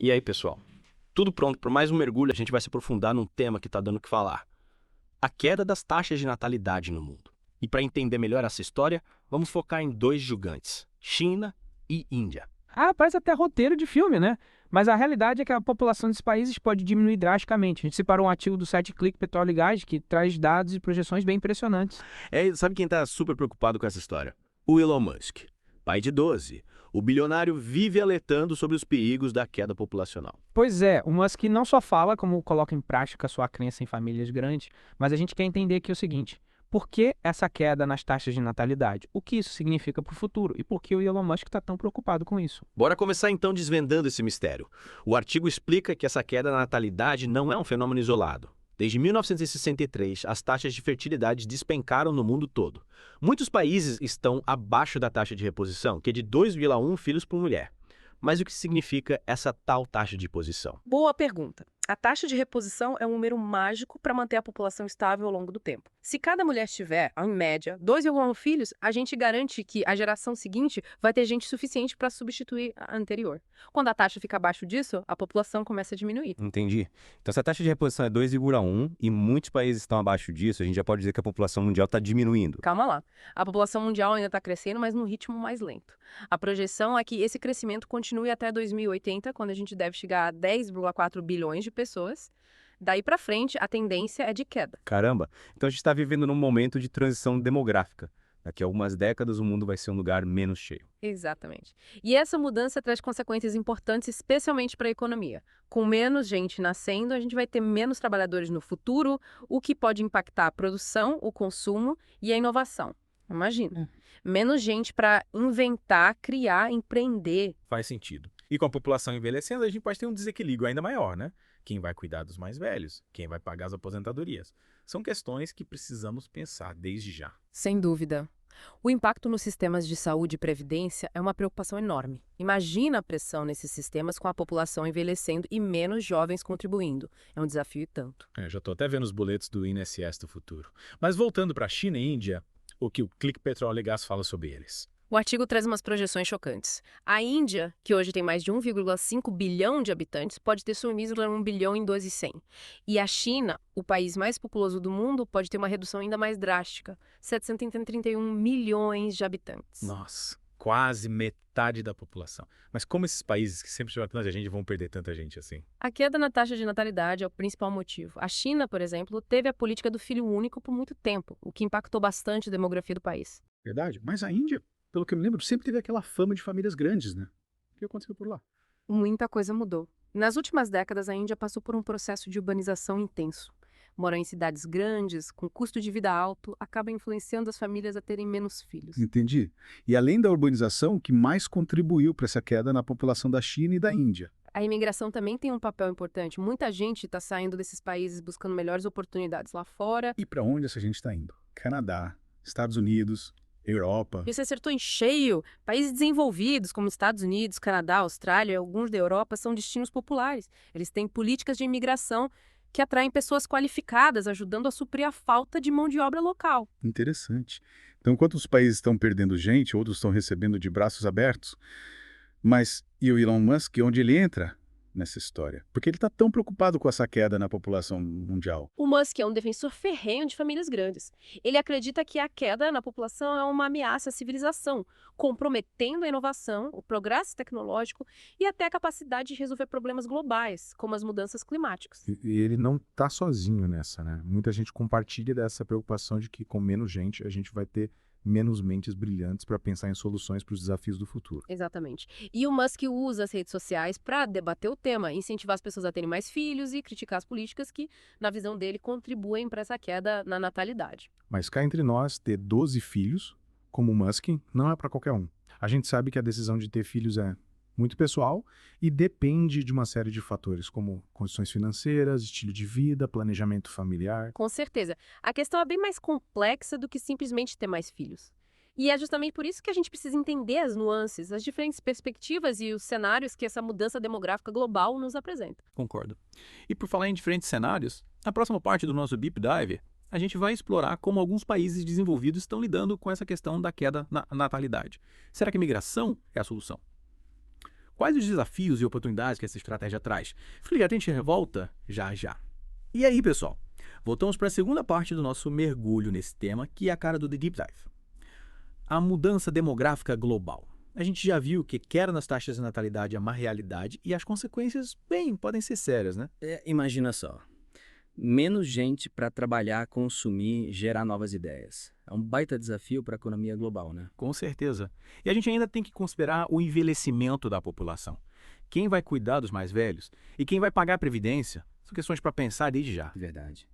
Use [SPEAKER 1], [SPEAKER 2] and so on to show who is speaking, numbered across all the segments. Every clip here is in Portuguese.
[SPEAKER 1] E aí, pessoal? Tudo pronto para mais um mergulho? A gente vai se aprofundar num tema que está dando o que falar: a queda das taxas de natalidade no mundo. E para entender melhor essa história, vamos focar em dois gigantes: China e Índia.
[SPEAKER 2] Ah, parece até roteiro de filme, né? Mas a realidade é que a população desses países pode diminuir drasticamente. A gente separou um artigo do site Clique Petróleo e Gás que traz dados e projeções bem impressionantes.
[SPEAKER 1] Sabe quem está super preocupado com essa história? O Elon Musk, pai de 12. O bilionário vive alertando sobre os perigos da queda populacional.
[SPEAKER 2] Pois é, o Musk não só fala como coloca em prática sua crença em famílias grandes, mas a gente quer entender aqui o seguinte: por que essa queda nas taxas de natalidade? O que isso significa para o futuro? E por que o Elon Musk está tão preocupado com isso?
[SPEAKER 1] Bora começar então desvendando esse mistério. O artigo explica que essa queda na natalidade não é um fenômeno isolado. Desde 1963, as taxas de fertilidade despencaram no mundo todo. Muitos países estão abaixo da taxa de reposição, que é de 2,1 filhos por mulher. Mas o que significa essa tal taxa de reposição?
[SPEAKER 3] Boa pergunta. A taxa de reposição é um número mágico para manter a população estável ao longo do tempo. Se cada mulher tiver, em média, 2,1 filhos, a gente garante que a geração seguinte vai ter gente suficiente para substituir a anterior. Quando a taxa fica abaixo disso, a população começa a diminuir.
[SPEAKER 4] Entendi. Então, se a taxa de reposição é 2,1 e muitos países estão abaixo disso, a gente já pode dizer que a população mundial está diminuindo.
[SPEAKER 3] Calma lá. A população mundial ainda está crescendo, mas num ritmo mais lento. A projeção é que esse crescimento continue até 2080, quando a gente deve chegar a 10,4 bilhões de pessoas. Daí para frente, a tendência é de queda.
[SPEAKER 4] Caramba! Então, a gente está vivendo num momento de transição demográfica. Daqui a algumas décadas, o mundo vai ser um lugar menos cheio.
[SPEAKER 3] Exatamente. E essa mudança traz consequências importantes, especialmente para a economia. Com menos gente nascendo, a gente vai ter menos trabalhadores no futuro, o que pode impactar a produção, o consumo e a inovação. Imagina. Menos gente para inventar, criar, empreender.
[SPEAKER 5] Faz sentido. E com a população envelhecendo, a gente pode ter um desequilíbrio ainda maior, né? Quem vai cuidar dos mais velhos? Quem vai pagar as aposentadorias? São questões que precisamos pensar desde já.
[SPEAKER 3] Sem dúvida. O impacto nos sistemas de saúde e previdência é uma preocupação enorme. Imagina a pressão nesses sistemas com a população envelhecendo e menos jovens contribuindo. É um desafio e tanto.
[SPEAKER 5] Já estou até vendo os boletos do INSS do futuro. Mas voltando para a China e Índia, o que o Clique Petróleo e Gás fala sobre eles?
[SPEAKER 3] O artigo traz umas projeções chocantes. A Índia, que hoje tem mais de 1,5 bilhão de habitantes, pode ter sumido a 1 bilhão em 2100. E a China, o país mais populoso do mundo, pode ter uma redução ainda mais drástica, 731 milhões de habitantes.
[SPEAKER 5] Nossa, quase metade da população. Mas como esses países que sempre tiveram tanta gente vão perder tanta gente assim?
[SPEAKER 3] A queda na taxa de natalidade é o principal motivo. A China, por exemplo, teve a política do filho único por muito tempo, o que impactou bastante a demografia do país.
[SPEAKER 6] Verdade, mas a Índia, pelo que eu me lembro, sempre teve aquela fama de famílias grandes, né? O que aconteceu por lá?
[SPEAKER 3] Muita coisa mudou. Nas últimas décadas, a Índia passou por um processo de urbanização intenso. Morar em cidades grandes, com custo de vida alto, acaba influenciando as famílias a terem menos filhos.
[SPEAKER 6] Entendi. E além da urbanização, o que mais contribuiu para essa queda na população da China e da Índia?
[SPEAKER 3] A imigração também tem um papel importante. Muita gente está saindo desses países buscando melhores oportunidades lá fora.
[SPEAKER 6] E para onde essa gente está indo? Canadá, Estados Unidos, Europa.
[SPEAKER 3] Você acertou em cheio. Países desenvolvidos, como Estados Unidos, Canadá, Austrália e alguns da Europa, são destinos populares. Eles têm políticas de imigração que atraem pessoas qualificadas, ajudando a suprir a falta de mão de obra local.
[SPEAKER 6] Interessante. Então, enquanto os países estão perdendo gente, outros estão recebendo de braços abertos. Mas e o Elon Musk, onde ele entra nessa história? Porque ele está tão preocupado com essa queda na população mundial.
[SPEAKER 3] O Musk é um defensor ferrenho de famílias grandes. Ele acredita que a queda na população é uma ameaça à civilização, comprometendo a inovação, o progresso tecnológico e até a capacidade de resolver problemas globais, como as mudanças climáticas.
[SPEAKER 7] E ele não está sozinho nessa, né? Muita gente compartilha dessa preocupação de que com menos gente a gente vai ter menos mentes brilhantes para pensar em soluções para os desafios do futuro.
[SPEAKER 3] Exatamente. E o Musk usa as redes sociais para debater o tema, incentivar as pessoas a terem mais filhos e criticar as políticas que, na visão dele, contribuem para essa queda na natalidade.
[SPEAKER 7] Mas cá entre nós, ter 12 filhos, como o Musk, não é para qualquer um. A gente sabe que a decisão de ter filhos é muito pessoal e depende de uma série de fatores, como condições financeiras, estilo de vida, planejamento familiar.
[SPEAKER 3] Com certeza. A questão é bem mais complexa do que simplesmente ter mais filhos. E é justamente por isso que a gente precisa entender as nuances, as diferentes perspectivas e os cenários que essa mudança demográfica global nos apresenta.
[SPEAKER 1] Concordo. E por falar em diferentes cenários, na próxima parte do nosso Deep Dive, a gente vai explorar como alguns países desenvolvidos estão lidando com essa questão da queda na natalidade. Será que a migração é a solução? Quais os desafios e oportunidades que essa estratégia traz? Fique ligado, a gente revolta já já. E aí, pessoal? Voltamos para a segunda parte do nosso mergulho nesse tema, que é a cara do The Deep Dive. A mudança demográfica global. A gente já viu que queda nas taxas de natalidade é uma realidade e as consequências, bem, podem ser sérias, né?
[SPEAKER 8] Imagina só. Menos gente para trabalhar, consumir, gerar novas ideias. É um baita desafio para a economia global, né?
[SPEAKER 1] Com certeza. E a gente ainda tem que considerar o envelhecimento da população. Quem vai cuidar dos mais velhos e quem vai pagar a previdência são questões para pensar desde já.
[SPEAKER 8] Verdade.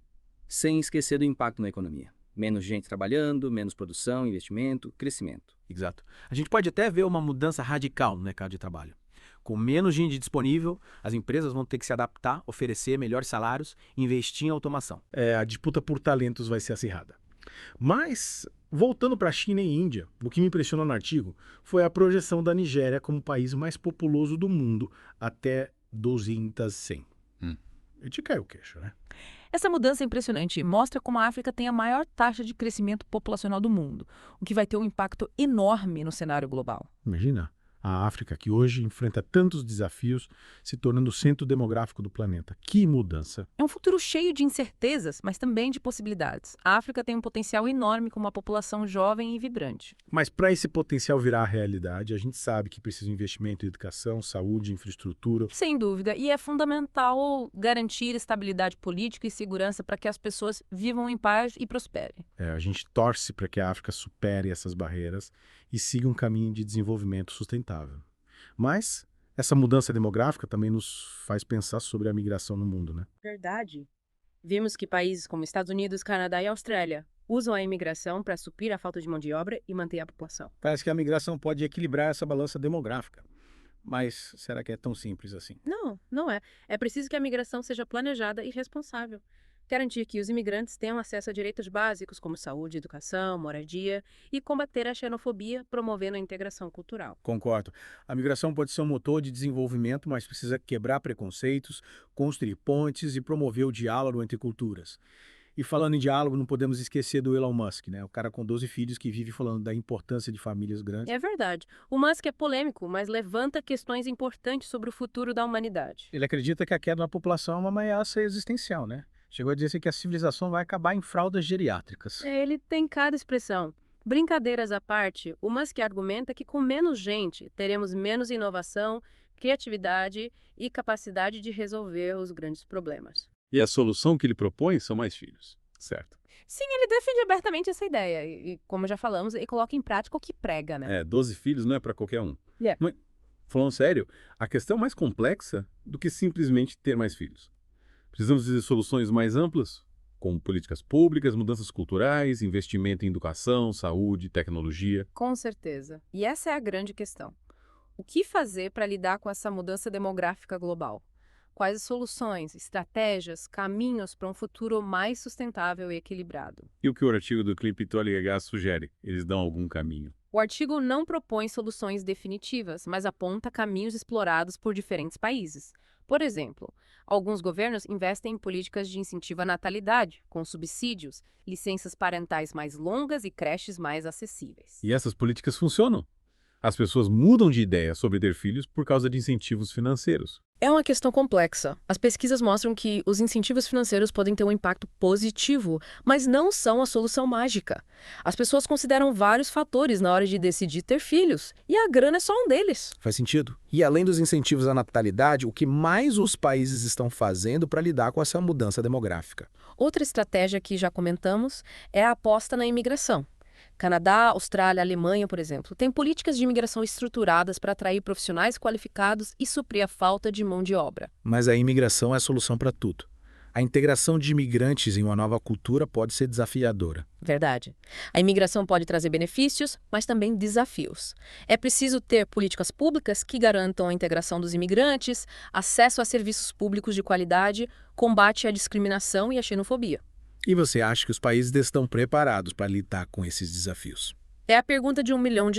[SPEAKER 8] Sem esquecer do impacto na economia. Menos gente trabalhando, menos produção, investimento, crescimento.
[SPEAKER 1] Exato. A gente pode até ver uma mudança radical no mercado de trabalho. Com menos gente disponível, as empresas vão ter que se adaptar, oferecer melhores salários e investir em automação.
[SPEAKER 5] A disputa por talentos vai ser acirrada. Mas, voltando para a China e Índia, o que me impressionou no artigo foi a projeção da Nigéria como o país mais populoso do mundo até 2100. E te caiu o queixo, né?
[SPEAKER 9] Essa mudança é impressionante e mostra como a África tem a maior taxa de crescimento populacional do mundo, o que vai ter um impacto enorme no cenário global.
[SPEAKER 5] Imagina a África, que hoje enfrenta tantos desafios, se tornando o centro demográfico do planeta. Que mudança!
[SPEAKER 9] É um futuro cheio de incertezas, mas também de possibilidades. A África tem um potencial enorme com uma população jovem e vibrante.
[SPEAKER 5] Mas para esse potencial virar realidade, a gente sabe que precisa de investimento em educação, saúde, infraestrutura.
[SPEAKER 9] Sem dúvida, e é fundamental garantir estabilidade política e segurança para que as pessoas vivam em paz e prosperem.
[SPEAKER 5] A gente torce para que a África supere essas barreiras e siga um caminho de desenvolvimento sustentável. Mas essa mudança demográfica também nos faz pensar sobre a migração no mundo, né?
[SPEAKER 3] Verdade. Vimos que países como Estados Unidos, Canadá e Austrália usam a imigração para suprir a falta de mão de obra e manter a população.
[SPEAKER 5] Parece que a migração pode equilibrar essa balança demográfica. Mas será que é tão simples assim?
[SPEAKER 3] Não, não é. É preciso que a migração seja planejada e responsável. Garantir que os imigrantes tenham acesso a direitos básicos como saúde, educação, moradia e combater a xenofobia, promovendo a integração cultural.
[SPEAKER 5] Concordo. A migração pode ser um motor de desenvolvimento, mas precisa quebrar preconceitos, construir pontes e promover o diálogo entre culturas. E falando em diálogo, não podemos esquecer do Elon Musk, né? O cara com 12 filhos que vive falando da importância de famílias grandes.
[SPEAKER 3] É verdade. O Musk é polêmico, mas levanta questões importantes sobre o futuro da humanidade.
[SPEAKER 5] Ele acredita que a queda na população é uma ameaça existencial, né? Chegou a dizer assim que a civilização vai acabar em fraldas geriátricas.
[SPEAKER 3] Ele tem cada expressão. Brincadeiras à parte, o Musk argumenta que com menos gente teremos menos inovação, criatividade e capacidade de resolver os grandes problemas.
[SPEAKER 10] E a solução que ele propõe são mais filhos, certo?
[SPEAKER 9] Sim, ele defende abertamente essa ideia e como já falamos, ele coloca em prática o que prega, né?
[SPEAKER 10] 12 filhos não é para qualquer um.
[SPEAKER 9] É.
[SPEAKER 10] Mas, falando sério, a questão é mais complexa do que simplesmente ter mais filhos. Precisamos de soluções mais amplas, como políticas públicas, mudanças culturais, investimento em educação, saúde, tecnologia.
[SPEAKER 3] Com certeza. E essa é a grande questão. O que fazer para lidar com essa mudança demográfica global? Quais as soluções, estratégias, caminhos para um futuro mais sustentável e equilibrado?
[SPEAKER 10] E o que o artigo do Clipe Tolga sugere? Eles dão algum caminho.
[SPEAKER 3] O artigo não propõe soluções definitivas, mas aponta caminhos explorados por diferentes países. Por exemplo, alguns governos investem em políticas de incentivo à natalidade, com subsídios, licenças parentais mais longas e creches mais acessíveis.
[SPEAKER 10] E essas políticas funcionam. As pessoas mudam de ideia sobre ter filhos por causa de incentivos financeiros.
[SPEAKER 3] É uma questão complexa. As pesquisas mostram que os incentivos financeiros podem ter um impacto positivo, mas não são a solução mágica. As pessoas consideram vários fatores na hora de decidir ter filhos, e a grana é só um deles.
[SPEAKER 11] Faz sentido. E além dos incentivos à natalidade, o que mais os países estão fazendo para lidar com essa mudança demográfica?
[SPEAKER 3] Outra estratégia que já comentamos é a aposta na imigração. Canadá, Austrália, Alemanha, por exemplo, têm políticas de imigração estruturadas para atrair profissionais qualificados e suprir a falta de mão de obra.
[SPEAKER 11] Mas a imigração é a solução para tudo. A integração de imigrantes em uma nova cultura pode ser desafiadora.
[SPEAKER 3] Verdade. A imigração pode trazer benefícios, mas também desafios. É preciso ter políticas públicas que garantam a integração dos imigrantes, acesso a serviços públicos de qualidade, combate à discriminação e à xenofobia.
[SPEAKER 11] E você acha que os países estão preparados para lidar com esses desafios?
[SPEAKER 3] É a pergunta de $1 milhão.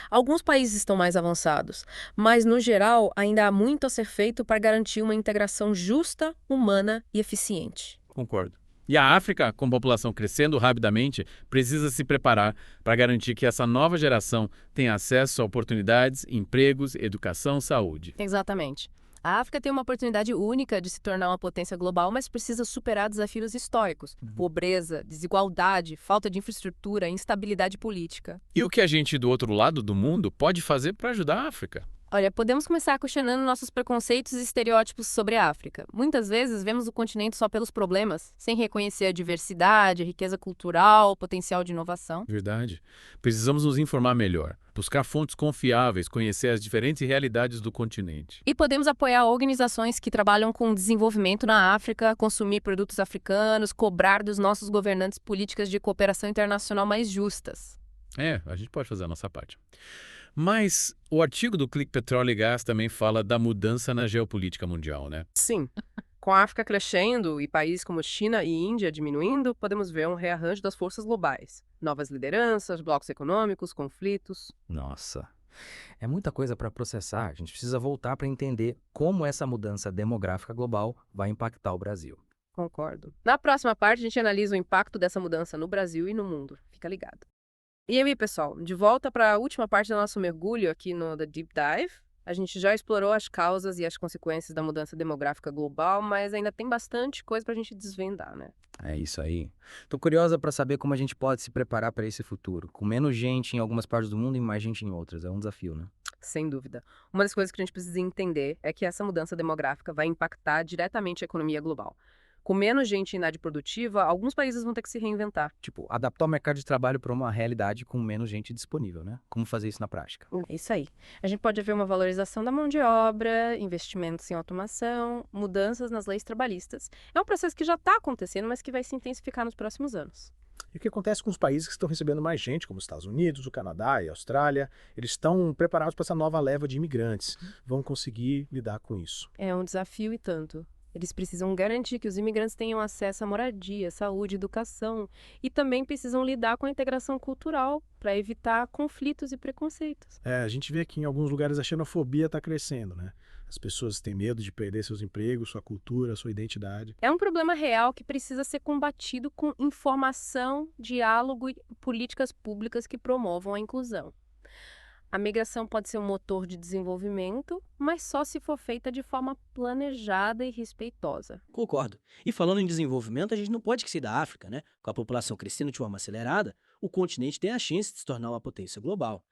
[SPEAKER 3] Alguns países estão mais avançados, mas, no geral, ainda há muito a ser feito para garantir uma integração justa, humana e eficiente.
[SPEAKER 10] Concordo. E a África, com a população crescendo rapidamente, precisa se preparar para garantir que essa nova geração tenha acesso a oportunidades, empregos, educação, saúde.
[SPEAKER 3] Exatamente. A África tem uma oportunidade única de se tornar uma potência global, mas precisa superar desafios históricos. Pobreza, desigualdade, falta de infraestrutura, instabilidade política.
[SPEAKER 10] E o que a gente do outro lado do mundo pode fazer para ajudar a África?
[SPEAKER 3] Olha, podemos começar questionando nossos preconceitos e estereótipos sobre a África. Muitas vezes vemos o continente só pelos problemas, sem reconhecer a diversidade, a riqueza cultural, o potencial de inovação.
[SPEAKER 10] Verdade. Precisamos nos informar melhor, buscar fontes confiáveis, conhecer as diferentes realidades do continente.
[SPEAKER 3] E podemos apoiar organizações que trabalham com desenvolvimento na África, consumir produtos africanos, cobrar dos nossos governantes políticas de cooperação internacional mais justas.
[SPEAKER 10] A gente pode fazer a nossa parte. Mas o artigo do Clique Petróleo e Gás também fala da mudança na geopolítica mundial, né?
[SPEAKER 3] Sim. Com a África crescendo e países como China e Índia diminuindo, podemos ver um rearranjo das forças globais. Novas lideranças, blocos econômicos, conflitos.
[SPEAKER 12] Nossa, é muita coisa para processar. A gente precisa voltar para entender como essa mudança demográfica global vai impactar o Brasil.
[SPEAKER 3] Concordo. Na próxima parte, a gente analisa o impacto dessa mudança no Brasil e no mundo. Fica ligado. E aí, pessoal, de volta para a última parte do nosso mergulho aqui no The Deep Dive. A gente já explorou as causas e as consequências da mudança demográfica global, mas ainda tem bastante coisa para a gente desvendar, né?
[SPEAKER 12] É isso aí. Tô curiosa para saber como a gente pode se preparar para esse futuro. Com menos gente em algumas partes do mundo e mais gente em outras. É um desafio, né?
[SPEAKER 3] Sem dúvida. Uma das coisas que a gente precisa entender é que essa mudança demográfica vai impactar diretamente a economia global. Com menos gente em idade produtiva, alguns países vão ter que se reinventar.
[SPEAKER 12] Tipo, adaptar o mercado de trabalho para uma realidade com menos gente disponível, né? Como fazer isso na prática?
[SPEAKER 3] É isso aí. A gente pode ver uma valorização da mão de obra, investimentos em automação, mudanças nas leis trabalhistas. É um processo que já está acontecendo, mas que vai se intensificar nos próximos anos.
[SPEAKER 7] E o que acontece com os países que estão recebendo mais gente, como os Estados Unidos, o Canadá e a Austrália? Eles estão preparados para essa nova leva de imigrantes. Vão conseguir lidar com isso.
[SPEAKER 3] É um desafio e tanto. Eles precisam garantir que os imigrantes tenham acesso à moradia, saúde, educação e também precisam lidar com a integração cultural para evitar conflitos e preconceitos.
[SPEAKER 7] A gente vê que em alguns lugares a xenofobia está crescendo, né? As pessoas têm medo de perder seus empregos, sua cultura, sua identidade.
[SPEAKER 3] É um problema real que precisa ser combatido com informação, diálogo e políticas públicas que promovam a inclusão. A migração pode ser um motor de desenvolvimento, mas só se for feita de forma planejada e respeitosa.
[SPEAKER 13] Concordo. E falando em desenvolvimento, a gente não pode esquecer da África, né? Com a população crescendo de forma acelerada, o continente tem a chance de se tornar uma potência global.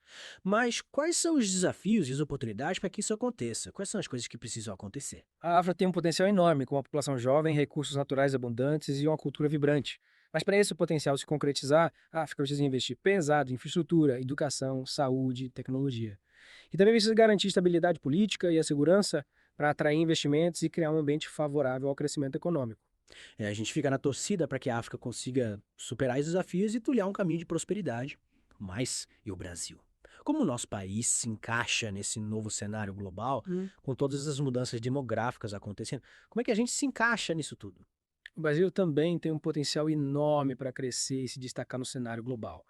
[SPEAKER 13] Mas quais são os desafios e as oportunidades para que isso aconteça? Quais são as coisas que precisam acontecer?
[SPEAKER 2] A África tem um potencial enorme, com uma população jovem, recursos naturais abundantes e uma cultura vibrante. Mas para esse potencial se concretizar, a África precisa investir pesado em infraestrutura, educação, saúde e tecnologia. E também precisa garantir estabilidade política e a segurança para atrair investimentos e criar um ambiente favorável ao crescimento econômico.
[SPEAKER 13] A gente fica na torcida para que a África consiga superar os desafios e trilhar um caminho de prosperidade. Mas e o Brasil? Como o nosso país se encaixa nesse novo cenário global, com todas as mudanças demográficas acontecendo? Como é que a gente se encaixa nisso tudo?
[SPEAKER 2] O Brasil também tem um potencial enorme para crescer e se destacar no cenário global.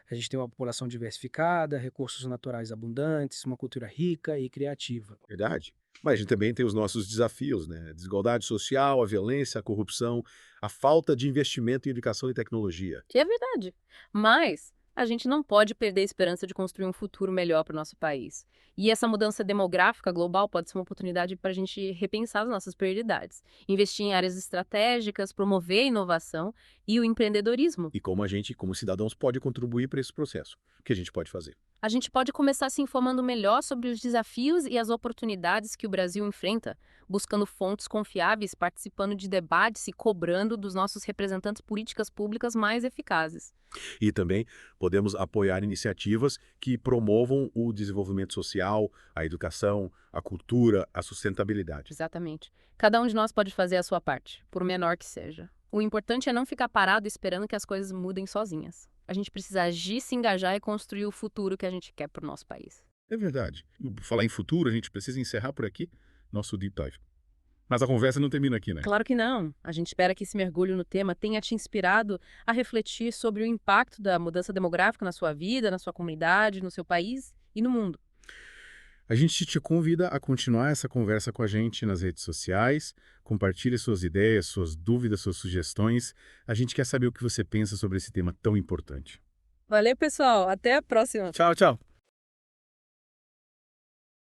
[SPEAKER 2] A gente tem uma população diversificada, recursos naturais abundantes, uma cultura rica e criativa.
[SPEAKER 14] Verdade. Mas a gente também tem os nossos desafios, né? A desigualdade social, a violência, a corrupção, a falta de investimento em educação e tecnologia.
[SPEAKER 3] Que é verdade. Mas a gente não pode perder a esperança de construir um futuro melhor para o nosso país. E essa mudança demográfica global pode ser uma oportunidade para a gente repensar as nossas prioridades. Investir em áreas estratégicas, promover a inovação e o empreendedorismo.
[SPEAKER 14] E como a gente, como cidadãos, pode contribuir para esse processo? O que a gente pode fazer?
[SPEAKER 3] A gente pode começar se informando melhor sobre os desafios e as oportunidades que o Brasil enfrenta, buscando fontes confiáveis, participando de debates e cobrando dos nossos representantes políticas públicas mais eficazes.
[SPEAKER 14] E também podemos apoiar iniciativas que promovam o desenvolvimento social, a educação, a cultura, a sustentabilidade.
[SPEAKER 3] Exatamente. Cada um de nós pode fazer a sua parte, por menor que seja. O importante é não ficar parado esperando que as coisas mudem sozinhas. A gente precisa agir, se engajar e construir o futuro que a gente quer para o nosso país.
[SPEAKER 14] É verdade. Por falar em futuro, a gente precisa encerrar por aqui nosso Deep Dive. Mas a conversa não termina aqui, né?
[SPEAKER 3] Claro que não. A gente espera que esse mergulho no tema tenha te inspirado a refletir sobre o impacto da mudança demográfica na sua vida, na sua comunidade, no seu país e no mundo.
[SPEAKER 6] A gente te convida a continuar essa conversa com a gente nas redes sociais, compartilhe suas ideias, suas dúvidas, suas sugestões. A gente quer saber o que você pensa sobre esse tema tão importante.
[SPEAKER 3] Valeu, pessoal. Até a próxima.
[SPEAKER 5] Tchau, tchau.